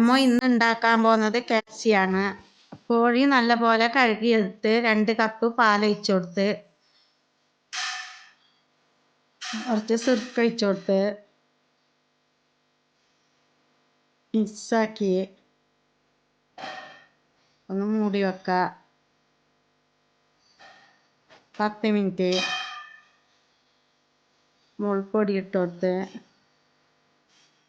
അമ്മ ഇന്ന് ഉണ്ടാക്കാൻ പോകുന്നത് കപ്സിയാണ്. കോഴി നല്ലപോലെ കഴുകിയെടുത്ത് 2 കപ്പ് പാലൊഴിച്ച് കൊടുത്ത് കുറച്ച് സിർക്ക് ഒഴിച്ച് കൊടുത്ത് മിക്സാക്കി ഒന്ന് മൂടി വെക്കുക. 10 മിനിറ്റ് മുളക് പൊടി ഇട്ട് കൊടുത്ത്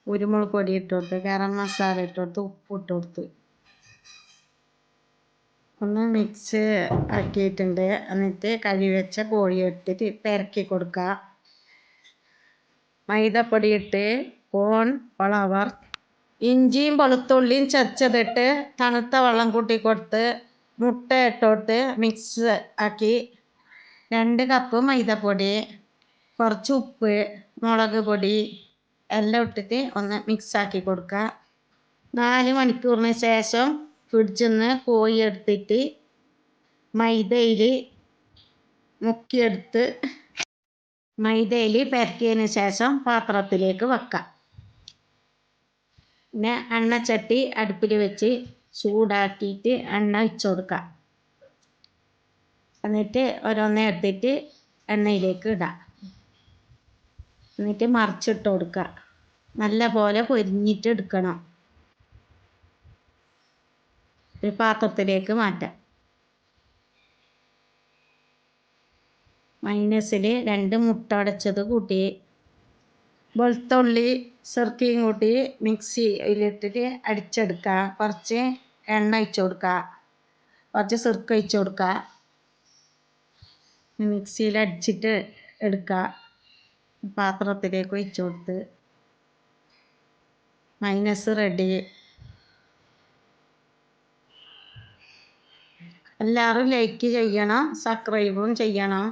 കുരുമുളക് പൊടി ഇട്ട് കൊടുത്ത് ഗരം മസാല ഇട്ട് കൊടുത്ത് ഉപ്പ് ഇട്ട് കൊടുത്ത് ഒന്ന് മിക്സ് ആക്കിയിട്ടുണ്ട്. എന്നിട്ട് കഴുകി വെച്ച കോഴി ഇട്ടിട്ട് പെരക്കി കൊടുക്കുക. മൈദപ്പൊടി ഇട്ട് കോൺ ഫ്ലവർ ഇഞ്ചിയും വെളുത്തുള്ളിയും ചതച്ചതിട്ട് തണുത്ത വെള്ളം കൂട്ടി കൊടുത്ത് മുട്ട ഇട്ട് കൊടുത്ത് മിക്സ് ആക്കി 2 കപ്പ് മൈദപ്പൊടി കുറച്ച് ഉപ്പ് മുളക് പൊടി എല്ലാം ഇട്ടിട്ട് ഒന്ന് മിക്സാക്കി കൊടുക്കുക. 4 മണിക്കൂറിന് ശേഷം ഫ്രിഡ്ജിൽ നിന്ന് കോഴി എടുത്തിട്ട് മൈദയിൽ മുക്കിയെടുത്ത് മൈദയിൽ പരത്തിയതിന് ശേഷം പാത്രത്തിലേക്ക് വെക്കാം. പിന്നെ എണ്ണച്ചട്ടി അടുപ്പിൽ വെച്ച് ചൂടാക്കിയിട്ട് എണ്ണ ഒഴിച്ച് കൊടുക്കുക. എന്നിട്ട് ഓരോന്നേ എടുത്തിട്ട് എണ്ണയിലേക്ക് ഇടാം. എന്നിട്ട് മറിച്ചിട്ട് കൊടുക്കുക. നല്ല പോലെ പൊരിഞ്ഞിട്ട് എടുക്കണം. ഒരു പാത്രത്തിലേക്ക് മാറ്റാം. മൈനസിൽ 2 മുട്ട ഉടച്ചത് കൂട്ടി വെളുത്തുള്ളി ചെറുക്കിയും കൂട്ടി മിക്സിയിലിട്ടിട്ട് അടിച്ചെടുക്കുക. കുറച്ച് എണ്ണ ഒഴിച്ച് കൊടുക്കുക. കുറച്ച് സിർക്ക് ഒഴിച്ച് കൊടുക്കുക. മിക്സിയിൽ അടിച്ചിട്ട് എടുക്കുക. പാത്രത്തിലേക്ക് ഒഴിച്ച് കൊടുത്ത് മൈനസ് റെഡി. എല്ലാവരും ലൈക്ക് ചെയ്യണം, സബ്സ്ക്രൈബും ചെയ്യണം.